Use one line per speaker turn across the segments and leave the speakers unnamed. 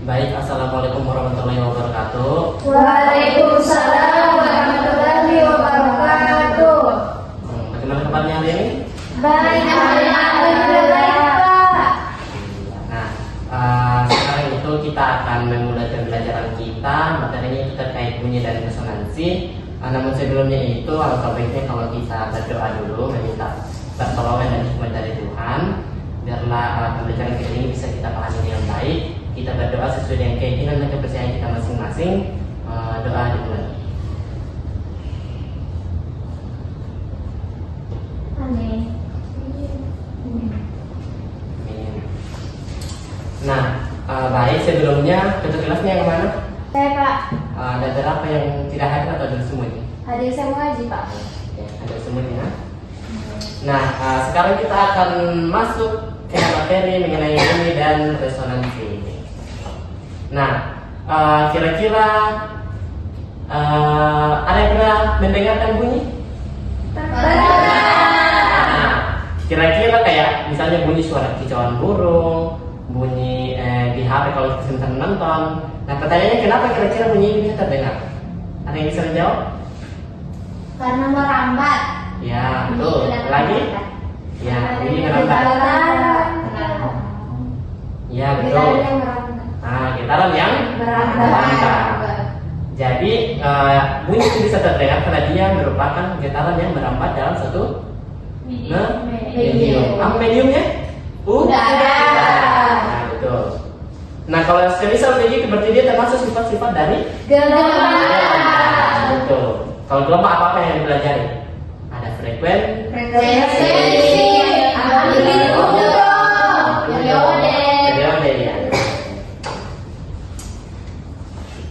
Baik, assalamualaikum warahmatullahi wabarakatuh.
Waalaikumsalam warahmatullahi wabarakatuh.
Bagaimana kabarnya hari ini?
Baik, alhamdulillah, Pak.
Nah, sekarang itu kita akan memulai pembelajaran kita. Materinya itu terkait bunyi dan resonansi. Namun sebelumnya itu alangkah baiknya kalau kita berdoa dulu, meminta pertolongan dan hikmat dari Tuhan, biarlah pembelajaran kita ini bisa kita pahami dengan baik. Kita berdoa sesuai dengan keinginan dan kepercayaan kita masing-masing. Doa dimulai.
Amin.
Nah, baik, sebelumnya ketua kelasnya yang mana?
Saya, Pak.
Ada berapa yang tidak hadir atau ada semuanya?
Hadir saya mengaji, Pak.
Ya, ada semuanya. Nah, sekarang kita akan masuk ke materi mengenai bunyi dan resonansi. Nah, kira-kira ada yang pernah mendengarkan bunyi? Nah, kira-kira kayak misalnya bunyi suara kicauan burung, bunyi di HP kalau kita sedang nonton. Nah, pertanyaannya kenapa kira-kira bunyi ini bisa terdengar? Ada yang bisa menjawab?
Karena merambat.
Ya, betul. Lagi? Ya, bunyi merambat. Ya, betul. Nah, getaran yang merambat. Jadi bunyi itu bisa terdengar karena dia merupakan getaran yang merambat dalam satu medium. Apa mediumnya?
Udara.
Nah, betul. Nah, kalau semisal begitu berarti dia termasuk sifat-sifat dari
Gelombang.
betul. Kalau gelombang apa yang dipelajari? Ada frekuensi,
Frekuensi, amplitudo, periode.
ya.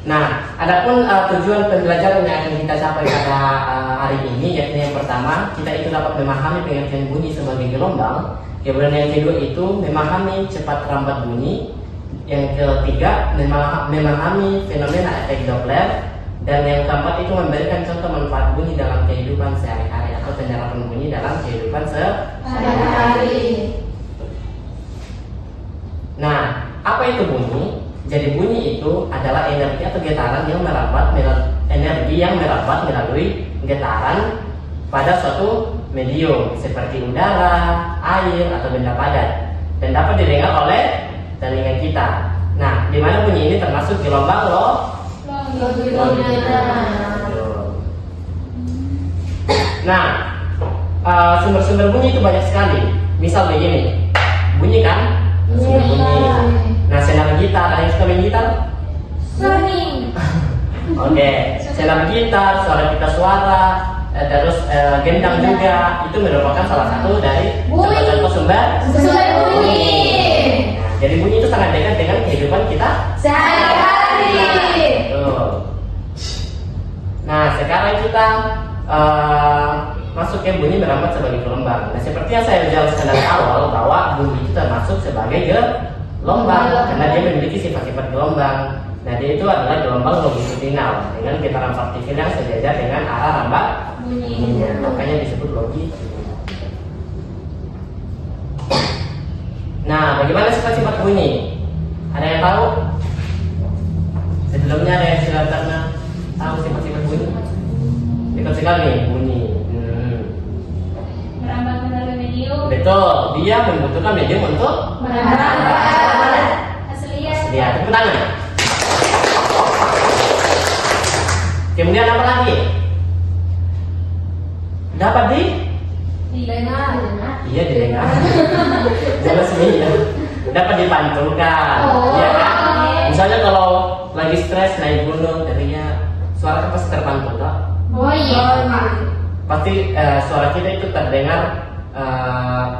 Nah, adapun tujuan pembelajaran yang akan kita capai pada hari ini, yakni yang pertama, kita itu dapat memahami pengertian bunyi sebagai gelombang. Kemudian yang kedua itu memahami cepat lambat bunyi. Yang ketiga memahami fenomena efek Doppler. Dan yang keempat itu memberikan contoh manfaat bunyi dalam kehidupan sehari-hari atau penerapan bunyi dalam kehidupan sehari-hari. Nah, apa itu bunyi? Jadi bunyi itu adalah energi atau getaran yang merambat melalui getaran pada suatu medium seperti udara, air atau benda padat dan dapat didengar oleh telinga kita. Nah, di mana bunyi ini termasuk gelombang Nah, sumber-sumber bunyi itu banyak sekali. Misal begini, bunyi kan? Sumber bunyi. Nah, senar gitar, ada yang suka main gitar?
Sering.
Oke, senar gitar, suara pita suara, terus gendang juga, itu merupakan salah satu dari contoh sumber
bunyi.
Nah, jadi bunyi itu sangat dekat dengan kehidupan kita
Sehari-hari.
Nah, sekarang kita masuk ke bunyi merambat sebagai gelombang. Nah, seperti yang saya jelaskan dari awal bahwa bunyi itu termasuk sebagai gelombang karena dia memiliki sifat-sifat gelombang. Nah, dia itu adalah gelombang longitudinal dengan getaran partikul yang sejajar dengan arah rambat bunyinya. Makanya disebut longitudinal. Nah, bagaimana sifat-sifat bunyi? Ada yang tahu? Sebelumnya ada yang sudah pernah tahu sifat-sifat bunyi? Dekat sekali bunyi.
Merambat melalui medium.
Betul, dia membutuhkan medium untuk
Merambat.
lihat. Tepuk tangan. Kemudian apa lagi? Dapat
Didengar.
Iya, didengar. Jelas nih ya. Dapat dipantulkan. Iya kan? Misalnya kalau lagi stres naik gunung, jadinya suara kita pasti terpantul, tak?
Oh iya.
Pasti suara kita itu terdengar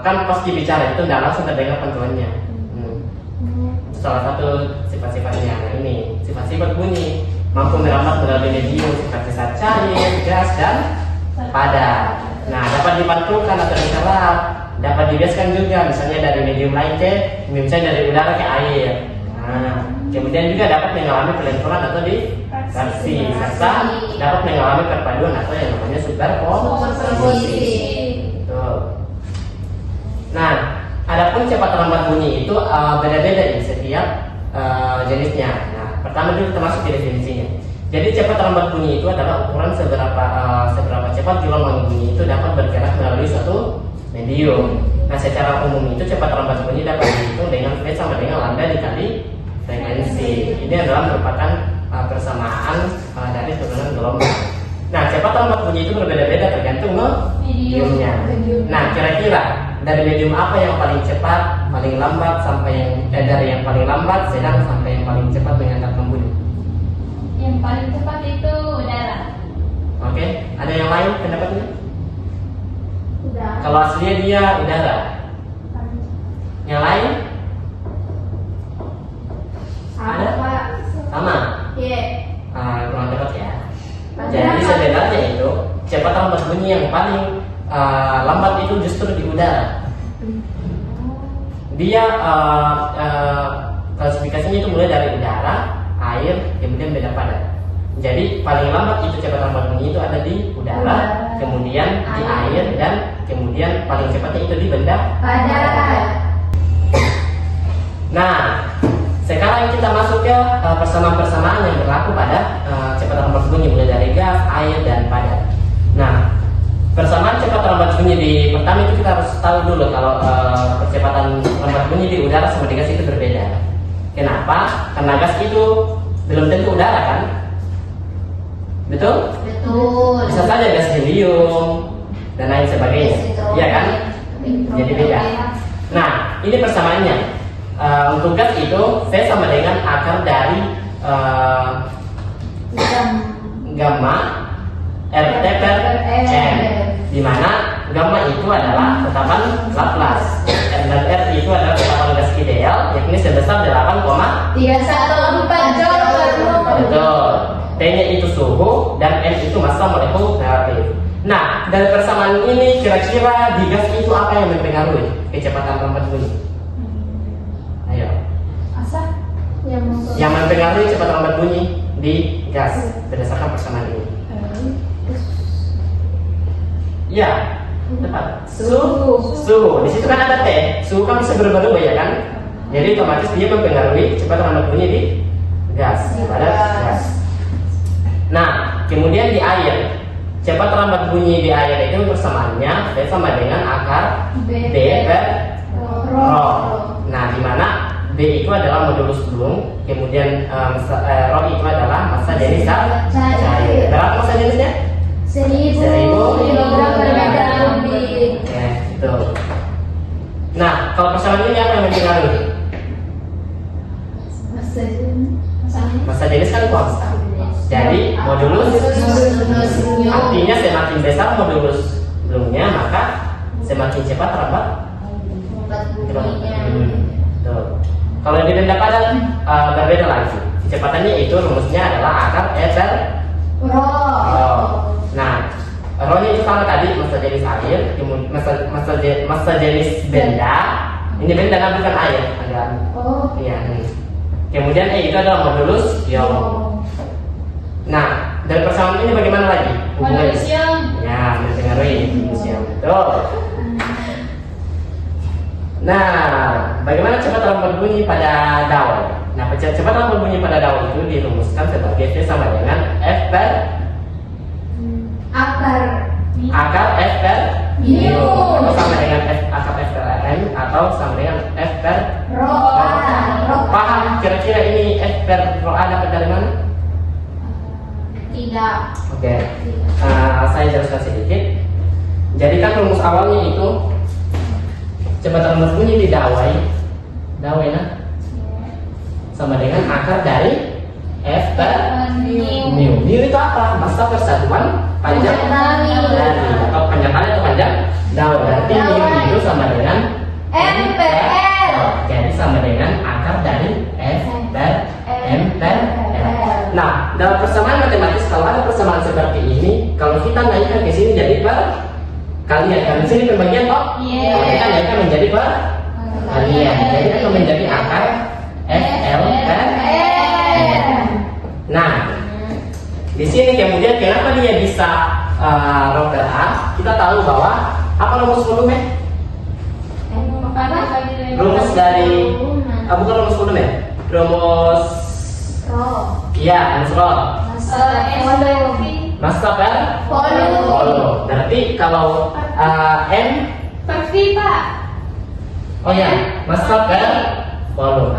kan pasti bicara itu tidak langsung terdengar pantulannya. Itu salah satu sifat-sifatnya. Nah, ini sifat-sifat bunyi mampu merambat melalui medium seperti saat cair, gas dan padat. Nah, dapat dipantulkan atau diserap, dapat dibiaskan juga misalnya dari medium lain misalnya dari udara ke air. Nah, kemudian juga dapat mengalami pelenturan atau distorsi serta dapat mengalami perpaduan atau yang namanya superposisi. Nah, adapun cepat lambat bunyi itu beda-beda di setiap jenisnya. Nah, pertama dulu kita masuk ke definisinya. Jadi cepat lambat bunyi itu adalah ukuran seberapa cepat gelombang bunyi itu dapat bergerak melalui suatu medium. Nah, secara umum itu cepat lambat bunyi dapat dihitung dengan V sama dengan lambda dikali frekuensi. Ini adalah merupakan persamaan dari turunan gelombang. Nah, cepat lambat bunyi itu berbeda-beda tergantung mediumnya. Nah, kira-kira dari medium apa yang paling cepat, paling lambat sampai dari yang paling lambat, sedang sampai yang paling cepat mengantarkan bunyi?
Yang paling cepat itu udara.
Oke, ada yang lain pendapatnya?
Udara.
Kalau aslinya dia udara. Yang lain? Ada? Sama?
Iya.
Kurang tepat ya. Jadi sebenarnya itu cepat lambat bunyi yang paling lambat itu justru di udara. Dia klasifikasinya itu mulai dari udara, air, kemudian beda padat. Jadi paling lambat itu cepat lambat bunyi itu ada di udara, kemudian di air, dan kemudian paling cepatnya itu di benda padat. Nah, sekarang kita masuk ke persamaan-persamaan yang berlaku pada cepat lambat bunyi mulai dari gas, air, dan padat. Nah, persamaan cepat lambat bunyi di pertama itu kita harus tahu dulu kalau percepatan lambat bunyi di udara sama di gas itu berbeda. Kenapa? Karena gas itu belum tentu udara kan? Betul?
Betul.
Bisa saja gas helium dan lain sebagainya. Iya kan? Jadi beda. Nah, ini persamaannya. Untuk gas itu V sama dengan akar dari gamma RT per M, di mana gamma itu adalah tetapan Laplace dan R itu adalah tetapan gas ideal, yakni sebesar
314 Joule per mol.
betul. T-nya itu suhu dan M itu massa molekul relatif. Nah, dari persamaan ini kira-kira di gas itu apa yang mempengaruhi kecepatan lambat bunyi? Ayo.
Asa?
Yang mempengaruhi cepat lambat bunyi di gas berdasarkan persamaan ini. Ya, tepat. Suhu. Di situ kan ada T. Suhu kan bisa berubah-ubah ya kan? Jadi otomatis dia mempengaruhi cepat lambat bunyi di gas pada gas. Nah, kemudian di air, cepat lambat bunyi di air itu persamaannya V sama dengan akar B per rho. Nah, di mana B itu adalah modulus Bloom, kemudian rho itu adalah massa jenis cair. Berapa massa jenisnya?
1000 kilogram per meter kubik.
Oke, itu. Nah, kalau persamaan ini apa yang mempengaruhi? Massa jenis kan konstan. Jadi modulus artinya semakin besar modulus Bloomnya, maka semakin cepat lambat. Tuh. Kalau di benda padat berbeda lagi. Kecepatannya itu rumusnya adalah akar E per rho. Nah, rho-nya itu sama tadi massa jenis air, massa jenis benda. Ini benda bukan air, ada. Iya. Kemudian E itu adalah modulus ion. Nah, dari persamaan ini bagaimana lagi?
Modulus ion.
Ya, mempengaruhi modulus ion. Betul. Nah, bagaimana cepat lambat bunyi pada dawai? Nah, cepat lambat bunyi pada dawai itu dirumuskan sebagai V sama dengan F per akar F per mu, atau sama dengan F akar F per M, atau sama dengan F per
Rho.
Paham kira-kira ini F per rho A dapat dari mana?
Tidak.
Oke. Saya jelaskan sedikit. Jadi kan rumus awalnya itu cepat lambat bunyi di dawai nah, sama dengan akar dari F per mu. Mu itu apa? Massa persatuan panjang tali atau panjang tali atau panjang dawai. Berarti mu itu sama dengan
M per L.
Jadi sama dengan akar dari F per M per L. Nah, dalam persamaan matematis kalau ada persamaan seperti ini, kalau kita naikkan ke sini jadi perkalian. Karena di sini pembagian toh. Kalau kita naikkan menjadi perkalian, jadi akan menjadi akar FL per M. Nah, di sini kemudian kenapa dia bisa rho per A? Kita tahu bahwa apa rumus volume? Rumus dari bukan rumus volume. rumus iya, rumus Rho. Massa per volume. Berarti kalau M, oh ya, massa per volume.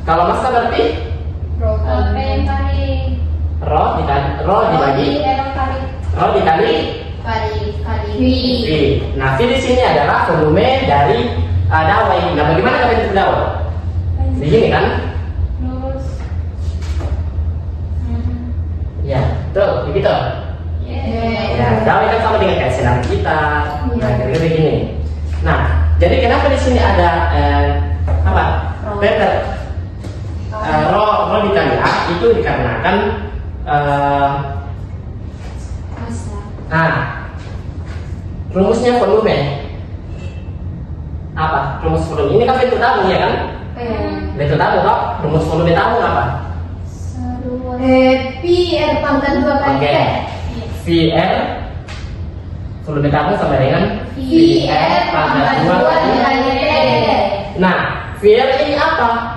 Kalau massa berarti Rho dibagi V. Nah, V di sini adalah volume dari dawai. Nah, bagaimana kalau bentuk dawai? Di sini kan? Ya, betul, begitu. Ya, dawai kan sama dengan kayak sinar kita. Nah, kira-kira begini. Nah, jadi kenapa di sini ada apa? Peter Rho dikali A itu dikarenakan rumusnya volume. Apa? Rumus volume ini kan bentuk tabung ya kan? Bentuk tabung toh? Rumus volume tabung apa?
PR pangkat 2 kali
Oke. VR volume tabung sama dengan
VR pangkat 2 kali T.
Nah, VR ini apa?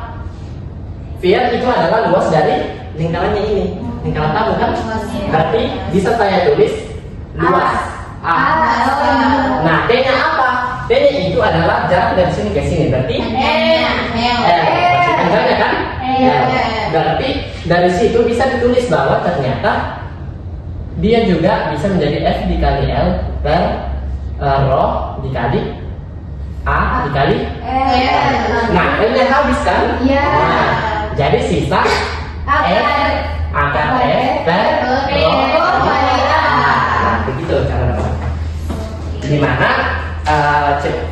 VR itu adalah luas dari lingkarannya ini, lingkaran tabung kan? Berarti bisa saya tulis luas A. Nah, T-nya apa? T-nya itu adalah jarak dari sini ke sini, berarti panjangnya kan? Berarti dari situ bisa ditulis bahwa ternyata dia juga bisa menjadi F dikali L per Rho dikali A dikali Nah, L-nya habis kan?
Iya.
Nah, jadi sisa F akar F per Rho kali A. Nah, begitu cara dapat. Dimana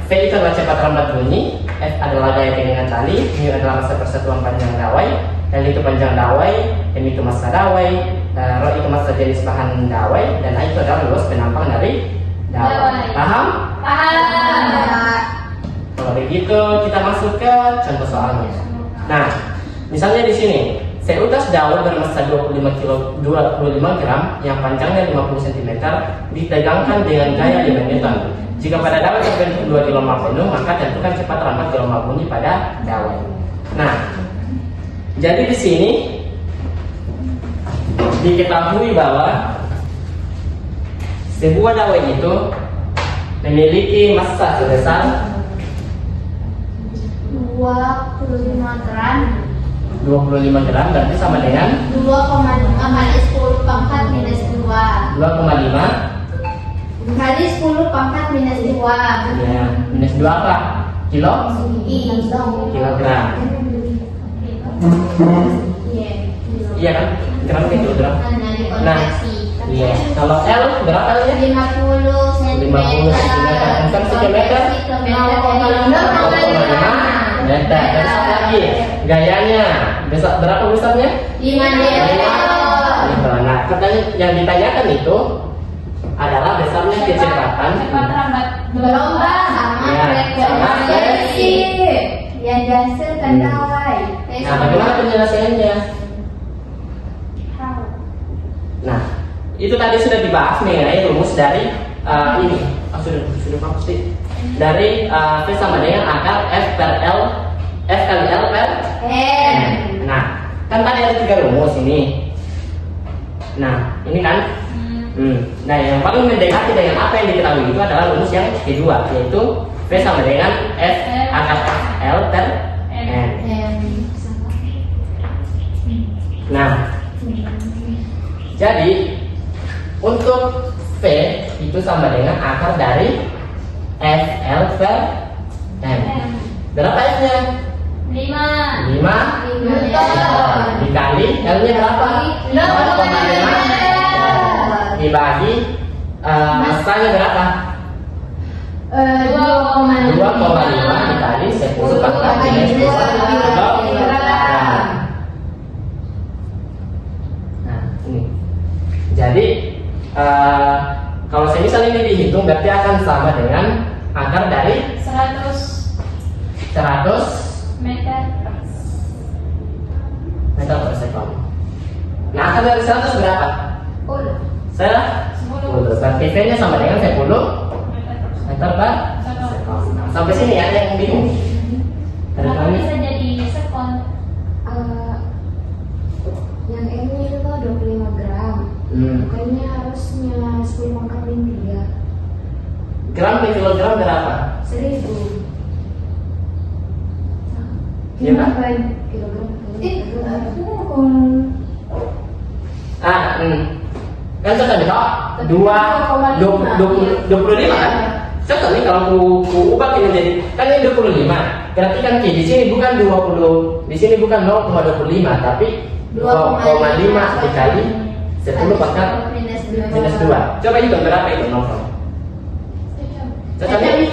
V itu adalah cepat lambat bunyi, F adalah gaya pegangan tali, mu adalah massa persatuan panjang dawai, L itu panjang dawai, M itu massa dawai, Rho itu massa jenis bahan dawai, dan A itu adalah luas penampang dari dawai. Paham? Kalau begitu kita masuk ke contoh soalnya. Nah, misalnya di sini seutas dawai bermassa 25 gram yang panjangnya 50 cm ditegangkan dengan gaya 5 Newton. Jika pada dawai terbentuk 2 gelombang penuh, maka tentukan cepat lambat gelombang bunyi pada dawai. Nah, jadi di sini diketahui bahwa sebuah dawai itu memiliki massa sebesar
25 gram
25 gram, berarti sama dengan
2,5 kali 10 pangkat minus 2
2,5
kali 10 pangkat minus 2
ya, minus 2 apa? Kilogram. Iya kan? Gram ke kilogram. Nah, iya. Kalau L berapa L nya?
50 cm
50 cm. Kan centimeter? 0,5 meter. Dan satu lagi, gayanya berapa besarnya?
5 meter.
Nah, pertanyaan yang ditanyakan itu adalah besarnya kecepatan
gelombang sama
Ya,
frekuensi yang dihasilkan dawai.
Nah, bagaimana penjelasannya? Nah, itu tadi sudah dibahas mengenai rumus dari ini. Sudah pasti. Dari V sama dengan akar F per L, F kali L per
M.
Nah, kan tadi ada 3 rumus ini. Nah, ini kan. Nah, yang paling mendekati dengan apa yang diketahui itu adalah rumus yang kedua, yaitu V sama dengan F akar L per M. Nah, jadi untuk V itu sama dengan akar dari F L per M. Berapa F-nya? 5 dikali L-nya berapa? 0,5 dibagi massanya berapa? 2,5 dikali 10 pangkat minus 2 kilogram. Nah, ini. Jadi kalau semisal ini dihitung berarti akan sama dengan akar dari
100
meter per sekon. Nah, akar dari 100 berapa? 10. Berarti V-nya sama dengan 10 meter per sekon. Nah, sampai sini ya yang bingung.
Kenapa bisa jadi sekon? Kayaknya harusnya 10 pangkat min 3.
Gram per kilogram berapa?
1000.
Iya kan?
Kilogram.
Kan cocok nih kok 25 kan? Cocok nih kalau ku ubah ini jadi kan ini 25. Berarti kan di sini bukan 20, di sini bukan 0,25 tapi 2,5 dikali 10 pangkat minus 2. Coba hitung berapa itu 0. Cocok nih?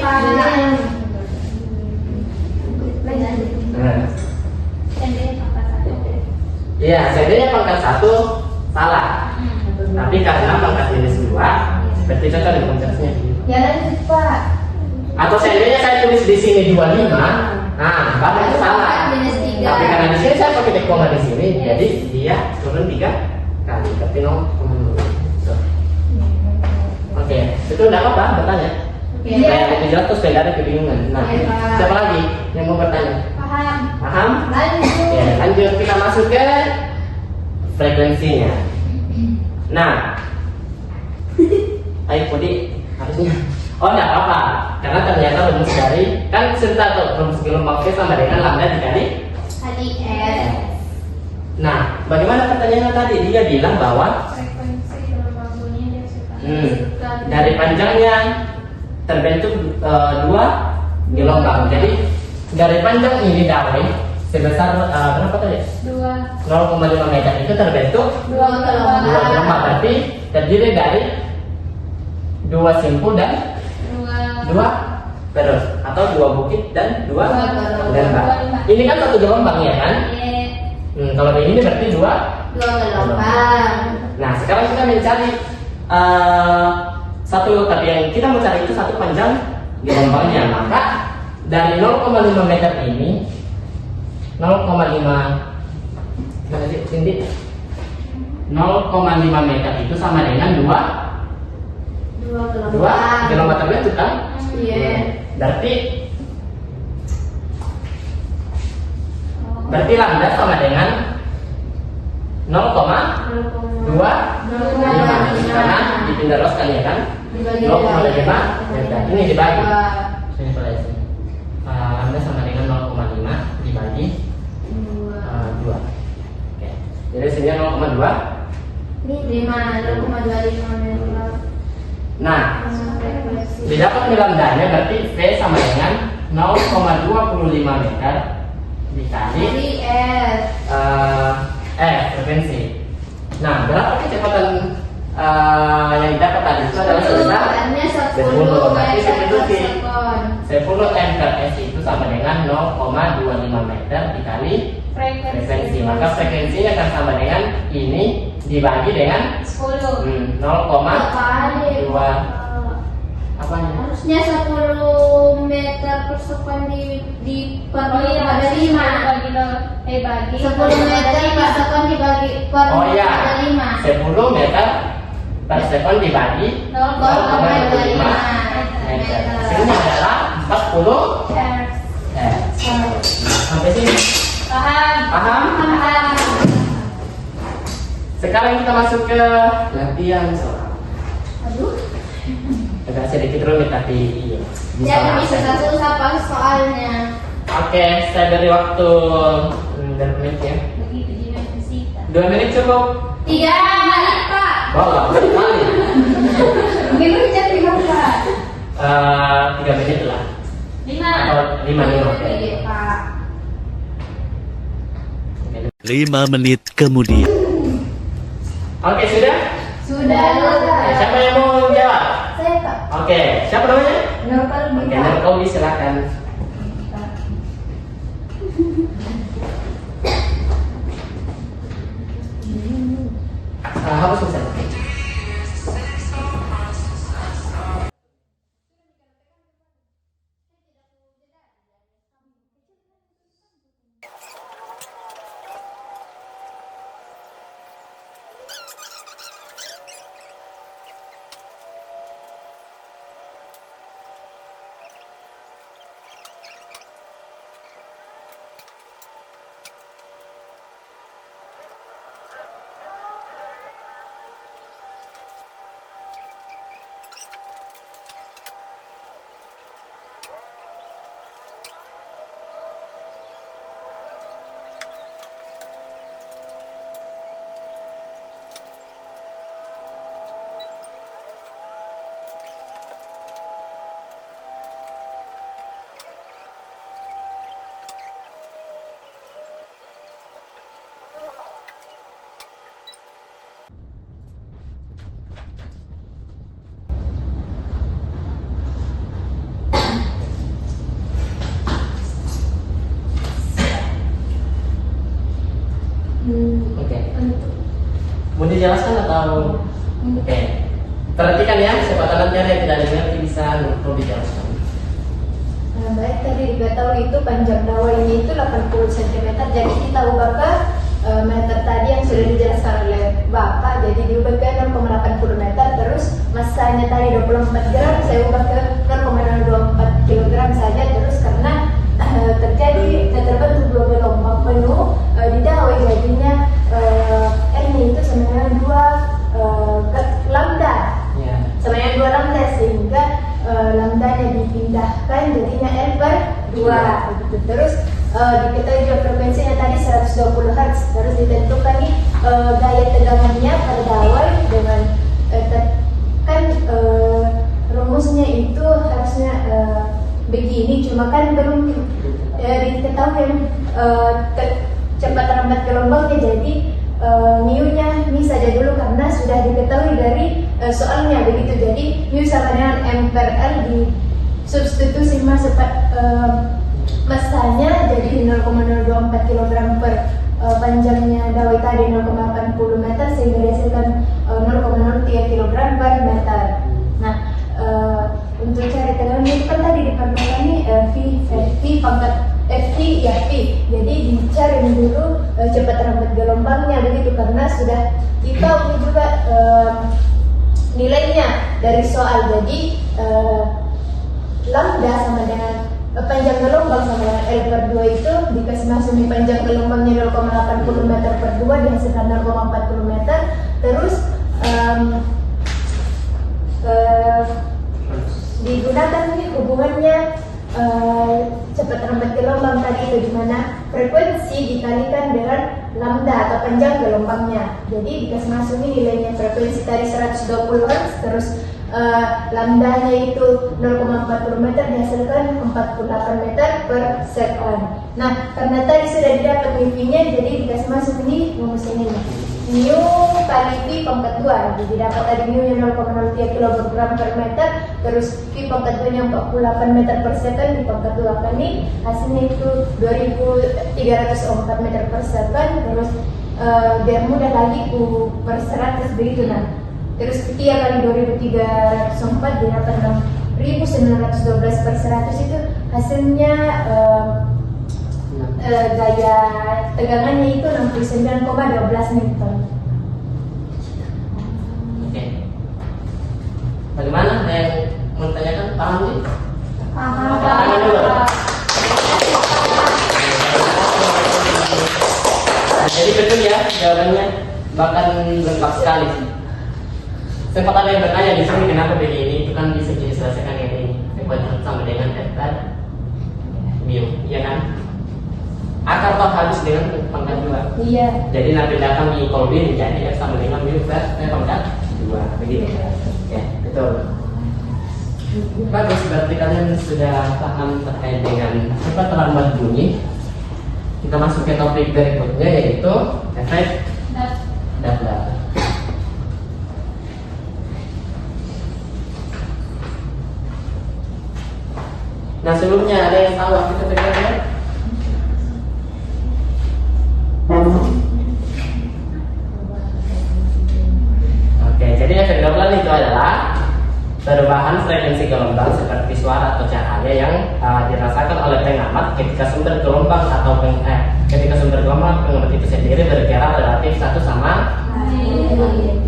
Nah. Iya, CD-nya pangkat 1 salah. Tapi karena pangkat minus 2, berarti cocok di pangkatnya.
Ya lanjut Pak.
Atau seandainya saya tulis di sini 25, nah baru itu salah.
Minus 3.
Tapi karena di sini saya pakai koma di sini, jadi dia turun 3 kali tapi 0,0. Oke, itu udah apa bertanya?
Iya.
Kayak lebih jelas terus beda ada kebingungan. Nah,
Iya, Pak.
siapa lagi yang mau bertanya?
Paham.
Paham?
Lanjut.
Ya, lanjut kita masuk ke frekuensinya. Nah, ayo Pudi harusnya. Oh, enggak apa-apa, karena ternyata rumus dari kan cerita tuh rumus gelombang V sama dengan lambda dikali.
Kali S.
Nah, bagaimana pertanyaannya tadi? Dia bilang bahwa
Frekuensi gelombang bunyi yang
dari panjangnya terbentuk 2 gelombang. Jadi dari panjang ini dawe sebesar berapa tadi? 0,5 meter itu terbentuk
2
2 gelombang. Berarti terdiri dari 2 simpul dan 2 terus atau 2 bukit dan 2 lembah. Ini kan satu gelombang ya kan? Kalau ini berarti 2
gelombang.
Nah, sekarang kita mencari satu, tapi yang kita mau cari itu satu panjang gelombangnya. Maka dari 0,5 meter ini 0,5 gimana sih Cindy? 0,5 meter itu sama dengan 2 gelombang terbentuk kan?
Iya.
Berarti lambda sama dengan 0,25 karena dipindah ya kan? 0,5 meter ini dibagi. Sini pada sini. Lambda sama dengan 0,5 dibagi 2. Oke. Jadi sini 0,2.
Ini 0,25 meter.
Nah, didapat lambdanya berarti V sama dengan 0,25 meter dikali frekuensi. Nah, berapa kecepatan yang didapat tadi itu adalah sebesar 10. Berarti 10 M per S itu sama dengan 0,25 meter dikali frekuensi. Maka frekuensinya akan sama dengan ini dibagi dengan 0,2 apanya?
Harusnya 10 meter per sekon di per pada 5. Bagi 10 meter per sekon dibagi per pada 5.
10 meter per sekon dibagi 0,25 meter. Hasilnya adalah 40 Hertz. Sampai sini paham? Sekarang kita masuk ke latihan soal. Agak sedikit rumit tapi iya.
Jangan bisa susah pas soalnya.
Oke, saya beri waktu berapa menit ya? 2 menit cukup.
3 menit Pak.
Wow, lama sekali.
Minum jadi Pak.
3 menit lah. 5 menit. Oke.
Pak.
5 menit kemudian.
Oke, sudah?
Sudah.
Siapa yang mau jawab?
Saya Pak.
Oke, siapa namanya?
Nurul
Oke, Nurul silakan. Hapus selesai. Mau dijelaskan atau? Oke. Perhatikan ya, siapa tahu nanti ada yang tidak mengerti bisa perlu dijelaskan.
Baik, tadi diketahui itu panjang dawainya itu 80 cm. Jadi kita ubah ke meter tadi yang sudah dijelaskan oleh Bapak. Jadi diubah ke 0,80 meter. Terus masanya tadi 24 gram, saya ubah ke 0,024 kg saja. Terus karena terbentuk dua gelombang penuh di dawai, jadinya N itu sama dengan 2 lambda. Sama dengan 2 lambda, sehingga lambdanya dipindahkan jadinya L per 2 gitu. Terus diketahui juga frekuensinya tadi 120 Hz. Terus ditentukan nih gaya tegangannya pada dawai dengan rumusnya itu harusnya begini, cuma kan belum diketahui cepat lambat gelombangnya. Jadi mu-nya ini saja dulu karena sudah diketahui dari soalnya begitu. Jadi mu sama dengan M per L di substitusi masanya jadi 0,024 kg per panjangnya dawai tadi 0,80 meter, sehingga dihasilkan 0,03 kg per meter. Nah, untuk cari tegangan itu kan tadi diperlukan nih V pangkat FT ya V. Jadi dicari dulu cepat lambat gelombangnya begitu, karena sudah kita ini juga nilainya dari soal. Jadi lambda sama dengan panjang gelombang sama dengan L per 2 itu dikasih masuk nih, panjang gelombangnya 0,80 meter per 2 dihasilkan 0,40 meter. Terus digunakan nih hubungannya cepat lambat gelombang tadi itu, di mana frekuensi dikalikan dengan lambda atau panjang gelombangnya. Jadi dikasih masuk nih nilainya frekuensi tadi 120 Hz, terus lambdanya itu 0,40 meter dihasilkan 48 meter per second. Nah, karena tadi sudah didapat mu-nya, jadi dikasih masuk ini rumus ini nih. Mu kali V pangkat 2, jadi dapat tadi mu-nya 0,03 kg per meter, terus V pangkat 2 nya 48 meter per second di pangkat 2 kali, hasilnya itu 2304 meter per second. Terus biar mudah lagi per 100 begitu. Nah, terus 3 kali 2304 didapat 6912 per 100, itu hasilnya gaya tegangannya itu 69,12 Newton.
Oke. Bagaimana? Ada yang mau tanyakan? Paham nih? Paham dulu. Nah, jadi betul ya jawabannya, bahkan lengkap sekali. Sempat ada yang bertanya di sini kenapa begini, itu kan bisa diselesaikan yang ini. Frekuensi sama dengan vektor mu, ya kan? Akar toh habis dengan pangkat 2.
Iya.
Jadi nanti datang di kolbi menjadi F sama dengan mu per pangkat 2, begitu. Ya, betul. Bagus, berarti kalian sudah paham terkait dengan cepat lambat bunyi. Kita masuk ke topik berikutnya, yaitu efek Doppler. Nah, sebelumnya ada yang tahu efek Doppler? Oke, jadi efek Doppler itu adalah perubahan frekuensi gelombang seperti suara atau cahaya yang dirasakan oleh pengamat ketika sumber gelombang atau ketika sumber gelombang pengamat itu sendiri bergerak relatif satu sama lain.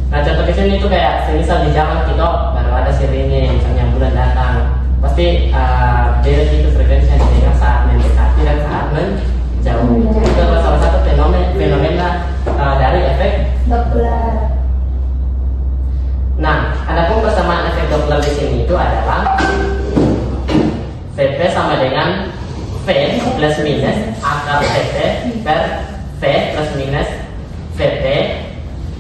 Nah, contoh di sini itu kayak semisal di jalan kita baru ada sirine, misalnya bulan datang, pasti beda itu frekuensi yang didengar saat mendekati dan saat menjauh. Itu adalah salah satu fenomena dari efek
Doppler.
Nah, adapun persamaan efek Doppler di sini itu adalah Vp sama dengan V plus minus akar Vp per V plus minus Vp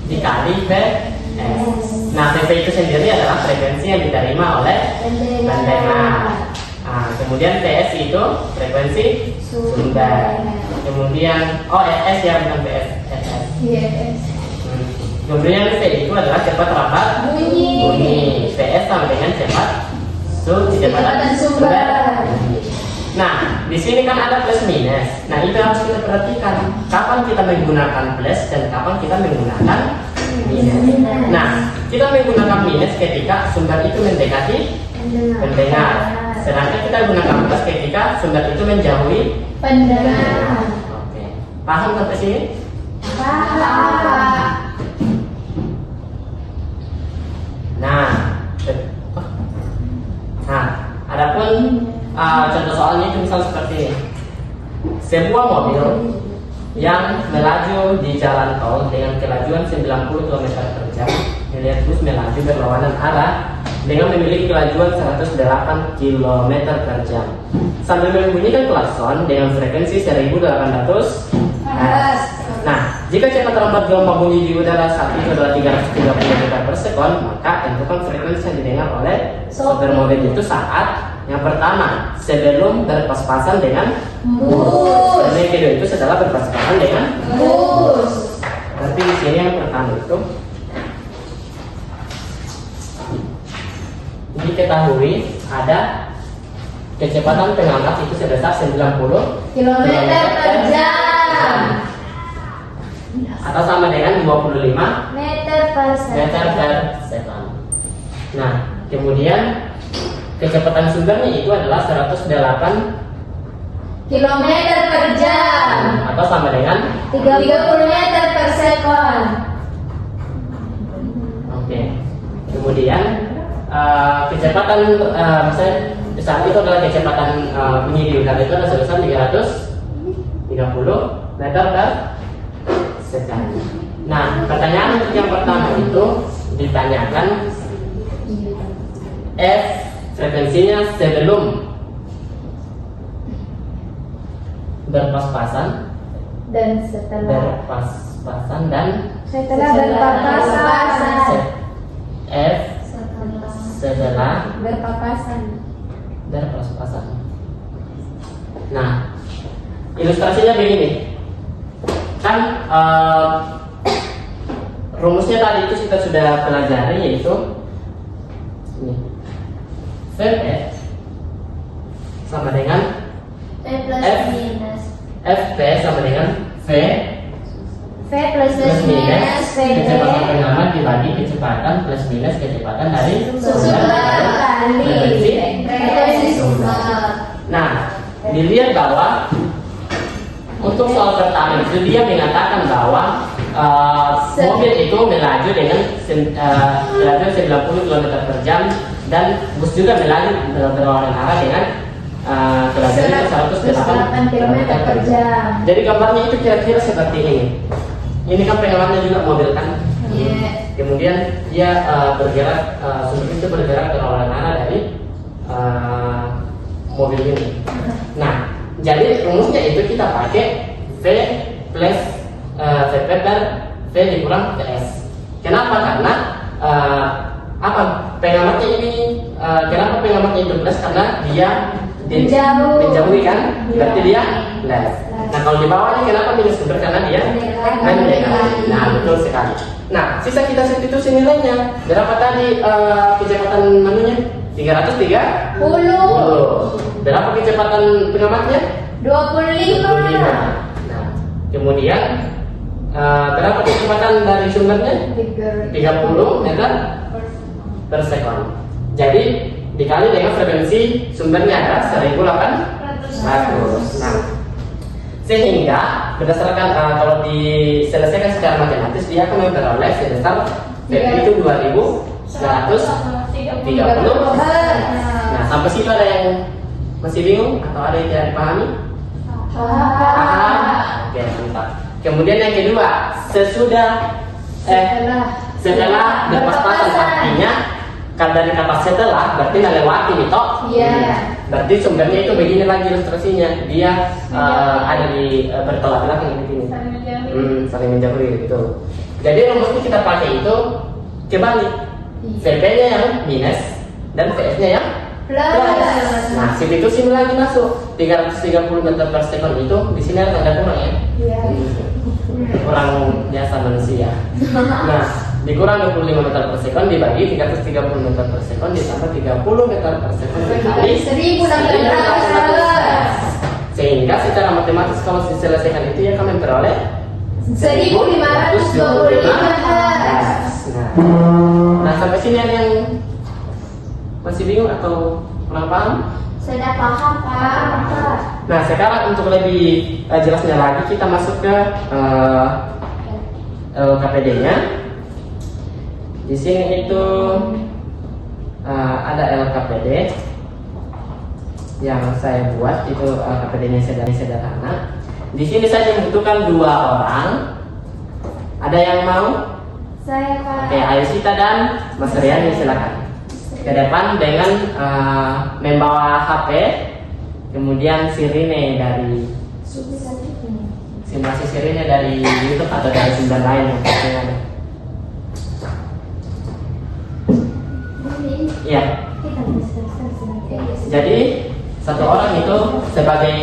dikali Vs. Nah, Vp itu sendiri adalah frekuensi yang diterima oleh pendengar. Nah, kemudian Vs itu frekuensi sumber. Kemudian Fs ya, bukan Vs, Fs.
Yes.
Kemudian V itu adalah cepat lambat bunyi. Vs sama dengan cepat kecepatan sumber. Nah, di sini kan ada plus minus. Nah, itu harus kita perhatikan. Kapan kapan kita menggunakan plus dan kapan kita menggunakan minus. Nah, kita menggunakan minus ketika sumber itu mendekati pendengar. Sedangkan kita gunakan plus ketika sumber itu menjauhi
pendengar.
Oke. Paham sampai sini?
Paham.
Nah, adapun contoh soalnya itu misal seperti ini. Sebuah mobil yang melaju di jalan tol dengan kelajuan 90 km per jam, melihat bus melaju berlawanan arah dengan memiliki kelajuan 108 km per jam. Sambil membunyikan klakson dengan frekuensi 1800 Hz. Nah, jika cepat lambat gelombang bunyi di udara saat itu adalah 330 meter per sekon, maka tentukan frekuensi yang didengar oleh sopir mobil itu saat yang pertama sebelum berpas-pasan dengan bus. Dan yang kedua itu setelah berpas-pasan dengan bus. Berarti di sini yang pertama itu diketahui ada kecepatan pengambat itu sebesar 90
km per jam
atau sama dengan 25
meter per
meter per second. Nah, kemudian kecepatan sumbernya itu adalah 108
km per jam
atau sama dengan
30 meter per sekon.
Oke. Kemudian kecepatan misalnya saat itu adalah kecepatan bunyi di udara itu adalah sebesar 330 meter per second. Nah, pertanyaan untuk yang pertama itu ditanyakan F frekuensinya sebelum berpas-pasan
Dan setelah
dan
berpapasan.
F setelah
Berpapasan.
berpas-pasan. Nah, ilustrasinya begini. Kan rumusnya tadi itu kita sudah pelajari, yaitu ini. VP sama dengan
V plus
F.
minus.
FP sama dengan V
V plus
plus minus
VP
kecepatan pengamat dibagi kecepatan plus minus kecepatan dari
sumber kali frekuensi sumber.
Nah, dilihat bahwa untuk soal pertama itu dia mengatakan bahwa mobil itu melaju dengan melaju 90 km per jam dan bus juga melaju berlawanan arah dengan kelajuan 108
km per jam.
Jadi gambarnya itu kira-kira seperti ini. Ini kan pengamatnya juga mobil kan.
Iya.
Kemudian dia bergerak, sumber itu bergerak berlawanan arah dari mobil ini. Nah, jadi rumusnya itu kita pakai V plus VP per V dikurang VS. Kenapa? Karena pengamatnya ini kenapa pengamatnya itu plus? Karena dia menjauhi kan, berarti dia plus. Nah, kalau di bawah ini kenapa minus sumber? Karena dia mendekati. Nah, betul sekali. Nah, sisa kita substitusi nilainya. Berapa tadi kecepatan manunya? 330. Berapa kecepatan pengamatnya?
25.
Nah, kemudian berapa kecepatan dari sumbernya? 30 meter per sekon. Jadi dikali dengan frekuensi sumbernya ada 1800. Nah, sehingga berdasarkan kalau diselesaikan secara matematis dia akan memperoleh sebesar VP itu 2130. Nah, sampai situ ada yang masih bingung atau ada yang tidak dipahami? Oke, mantap. Kemudian yang kedua, setelah berpas-pasan, artinya kan dari kata setelah berarti melewati itu.
Iya.
Berarti sumbernya itu begini lagi ilustrasinya. Dia ada di bertolak belakang di sini. Saling menjauhi gitu. Jadi rumusnya kita pakai itu kebalik. VP-nya yang minus dan VS-nya yang plus. Nah, substitusi lagi masuk 330 meter per sekon itu di sini ada tanda kurang ya.
Iya.
Kurang biasa manusia. Nah, dikurang 25 meter per sekon dibagi 330 meter per sekon ditambah 30 meter per sekon dikali
1600.
sehingga secara matematis kalau diselesaikan itu ya kami memperoleh
1525 Hz.
Nah, sampai sini ada yang masih bingung atau kurang paham?
Sudah paham, Pak.
Nah, sekarang untuk lebih jelasnya lagi kita masuk ke LKPD-nya. Di sini itu ada LKPD yang saya buat, itu LKPD-nya sederhana. Di sini saya membutuhkan 2 orang. Ada yang mau?
Saya, Pak.
Oke, Ayu Sita dan Mas Riani, silakan ke depan dengan membawa HP, kemudian sirine dari simulasi sirine dari YouTube atau dari sumber lain yang pastinya ada. Iya. Jadi satu orang itu sebagai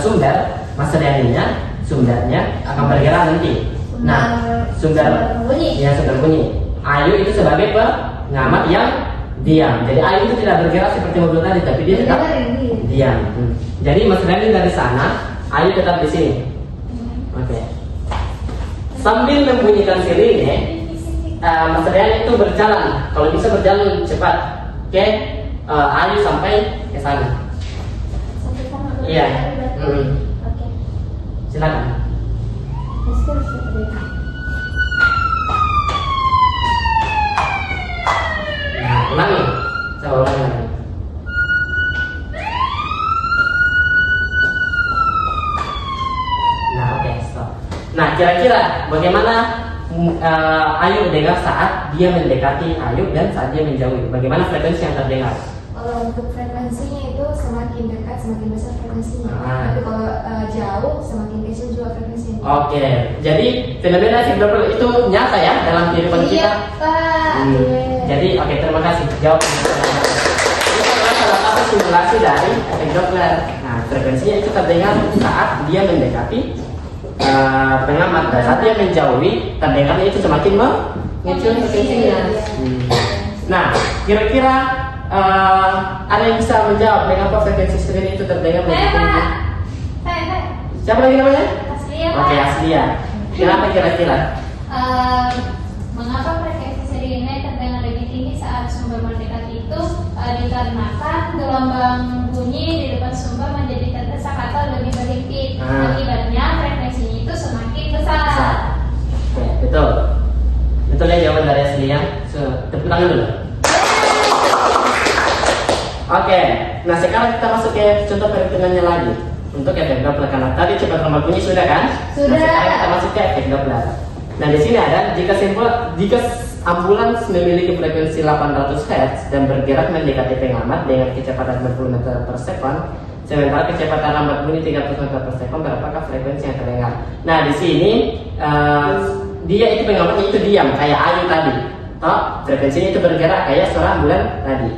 sumber, Mas Rianinya sumbernya akan bergerak nanti. Nah, sumber
bunyi.
Ya, sumber bunyi. Ayu itu sebagai pengamat yang diam. Jadi Ayu itu tidak bergerak seperti mobil tadi, tapi dia tetap diam. Jadi Mas Riani dari sana, Ayu tetap di sini. Oke. Sambil membunyikan sirine, Mas Riani itu berjalan. Kalau bisa berjalan cepat. Oke, Ayu sampai ke sana. Iya.
Oke.
Silakan. Ulangi, saya ulangi lagi. Nah, oke, stop. Nah, kira-kira bagaimana Ayu dengar saat dia mendekati Ayu dan saat dia menjauhi? Bagaimana frekuensi yang terdengar?
Kalau untuk frekuensinya itu semakin dekat semakin besar frekuensinya. Tapi kalau jauh semakin kecil juga frekuensinya.
Oke, jadi fenomena Doppler itu nyata ya dalam kehidupan kita.
Iya, Pak.
Jadi oke, terima kasih. Jawab. Ini adalah salah satu simulasi dari efek Doppler. Nah, frekuensinya itu terdengar saat dia mendekati pengamat, dan saat dia menjauhi terdengarnya itu semakin mengecil frekuensinya. Nah, kira-kira ada yang bisa menjawab mengapa frekuensi sirine itu terdengar lebih tinggi? Siapa lagi namanya?
Aslia, Pak.
Oke, Aslia. Kenapa kira-kira?
Mengapa frekuensi sirine terdengar lebih tinggi saat sumber mendekati itu? Dikarenakan gelombang bunyi di depan sumber menjadi terdesak atau lebih berhimpit. Akibatnya frekuensinya itu semakin besar.
Oke, betul. Betul ya jawaban dari Aslia. Tepuk tangan dulu. Oke, nah sekarang kita masuk ke contoh perhitungannya lagi untuk efek Doppler. Karena tadi cepat lambat bunyi sudah kan?
Sudah.
Nah, sekarang kita masuk ke efek Doppler. Nah di sini ada jika ambulans memiliki frekuensi 800 Hz dan bergerak mendekati pengamat dengan kecepatan 20 meter per sekon, sementara kecepatan lambat bunyi 300 meter per sekon, berapakah frekuensi yang terdengar? Nah di sini dia itu pengamatnya itu diam kayak Ayu tadi. Frekuensinya itu bergerak kayak suara ambulan tadi.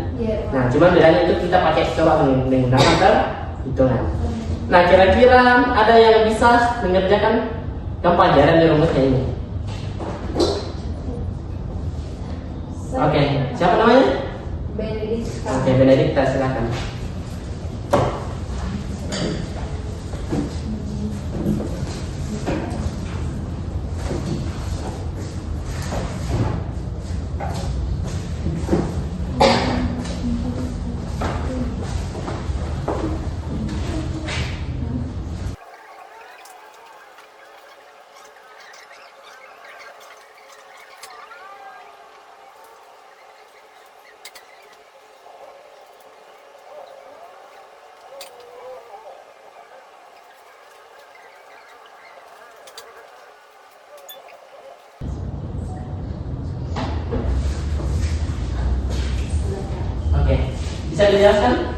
Nah, cuma bedanya itu kita pakai coba menggunakan perhitungan. Nah, kira-kira ada yang bisa mengerjakan pelajaran di rumusnya ini? Oke, siapa namanya?
Benedikta.
Oke, Benedikta, silakan. Bisa dijelaskan?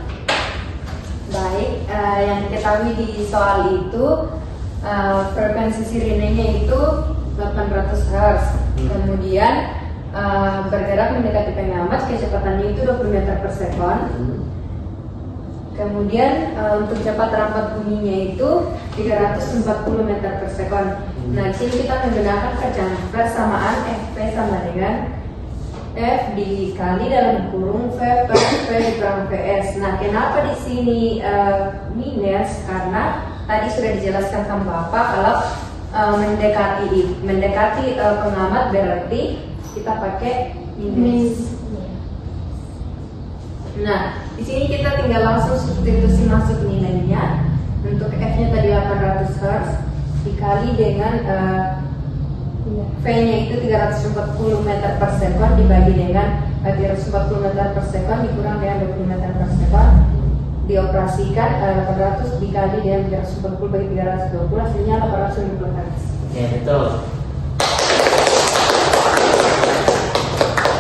Baik, yang diketahui di soal itu frekuensi sirinenya itu 800 Hz. Kemudian bergerak mendekati pengamat, kecepatannya itu 20 meter per sekon. Kemudian untuk kecepatan lambat bunyinya itu 340 meter per sekon. Nah, di sini kita menggunakan persamaan Fp sama dengan F dikali dalam kurung V per V dikurang Vs. Nah, kenapa di sini minus? Karena tadi sudah dijelaskan sama Bapak kalau
mendekati pengamat berarti kita pakai minus. Nah, di sini kita tinggal langsung substitusi masuk nilainya. Untuk F-nya tadi 800 Hz dikali dengan V-nya itu 340 meter per sekon dibagi dengan 340 meter per sekon dikurang dengan 20 meter per sekon, dioperasikan 800 dikali dengan 340 bagi 320 hasilnya 850 Hz.
Oke, betul.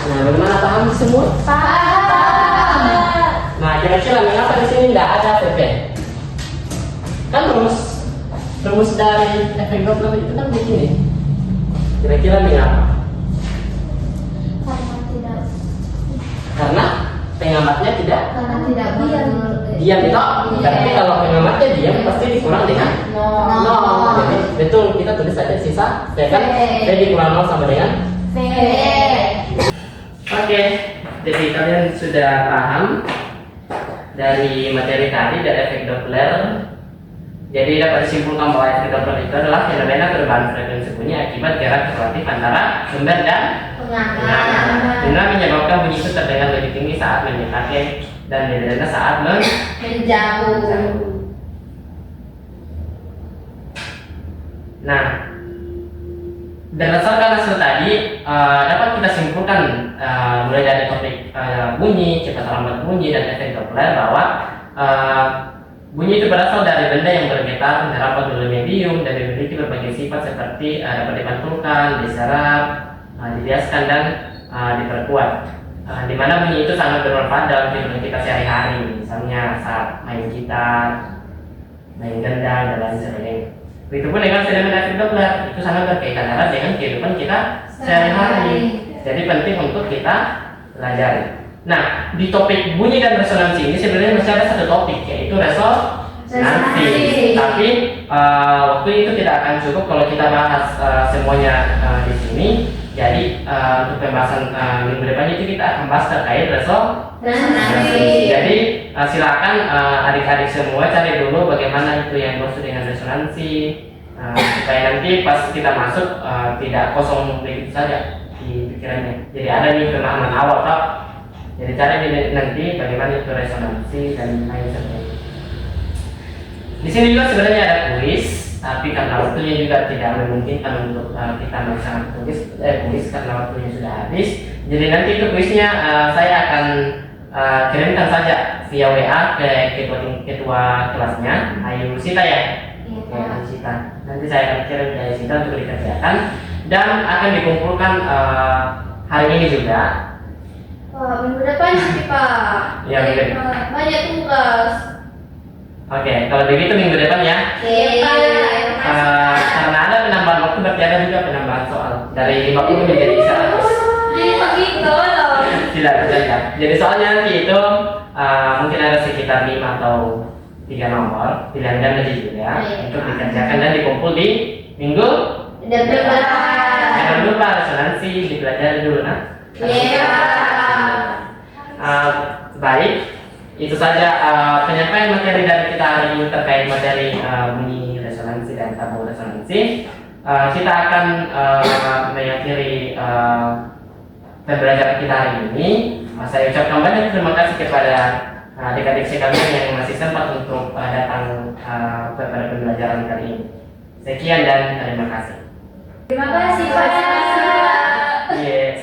Nah, bagaimana, paham semua?
Paham.
Nah, kira-kira mengapa di sini tidak ada PP? Kan rumus dari efek Doppler itu kan begini. Kira-kira mengapa? Karena pengamatnya tidak
Karena tidak
diam itu. Berarti kalau pengamatnya diam pasti dikurang dengan nol. Jadi betul, kita tulis saja sisa V kan V dikurang 0 sama dengan
V.
Oke, jadi kalian sudah paham dari materi tadi dari efek Doppler. Jadi dapat disimpulkan bahwa efek Doppler itu adalah fenomena perubahan frekuensi bunyi akibat jarak relatif antara sumber dan pengamat. Guna menyebabkan bunyi itu terdengar lebih tinggi saat mendekati dan lebih rendah saat
Menjauh.
Nah, berdasarkan hasil tadi dapat kita simpulkan mulai dari topik bunyi, cepat lambat bunyi dan efek Doppler bahwa bunyi itu berasal dari benda yang bergetar terdapat dalam medium dan memiliki berbagai sifat seperti dapat dipantulkan, diserap, dibiaskan dan diperkuat. Di mana bunyi itu sangat bermanfaat dalam kehidupan kita sehari-hari, misalnya saat main gitar, main gendang dan lain sebagainya. Begitupun dengan fenomena efek Doppler, itu sangat berkaitan erat dengan kehidupan kita sehari-hari. Jadi penting untuk kita pelajari. Nah, di topik bunyi dan resonansi ini sebenarnya masih ada satu topik, yaitu resonansi. Tapi waktu itu tidak akan cukup kalau kita bahas semuanya di sini. Jadi untuk pembahasan minggu depan itu kita akan bahas terkait resonansi. Jadi silakan adik-adik semua cari dulu bagaimana itu yang maksud dengan resonansi, supaya nanti pas kita masuk tidak kosong begitu saja di pikirannya. Jadi ada nih pemahaman awal toh. Jadi cari nanti bagaimana itu resonansi dan lain sebagainya. Di sini juga sebenarnya ada kuis, tapi karena waktunya juga tidak memungkinkan untuk kita melaksanakan kuis karena waktunya sudah habis. Jadi nanti itu kuisnya saya akan kirimkan saja via WA ke ketua kelasnya, Ayu Sita ya. Ayu Sita. Nanti saya akan kirim ke Ayu Sita untuk dikerjakan dan akan dikumpulkan hari ini juga.
Minggu depan sih Pak.
Ya, minggu depan.
Banyak tugas.
Oke, kalau begitu minggu depan ya. Karena ada penambahan waktu berarti ada juga penambahan soal dari 50 menjadi 100.
Jadi begitu loh.
Tidak. Jadi soalnya nanti itu mungkin ada sekitar 5 atau 3 nomor pilihan ganda juga untuk dikerjakan dan dikumpul di minggu
depan.
Jangan lupa resonansi dipelajari dulu nah. Baik, itu saja penyampaian materi dari kita hari ini terkait materi bunyi resonansi dan tabung resonansi. Kita akan mengakhiri pembelajaran kita hari ini. Saya ucapkan banyak terima kasih kepada adik-adik sekalian yang masih sempat untuk datang pada pembelajaran kali ini. Sekian dan terima kasih.
Terima kasih Pak.
Yes.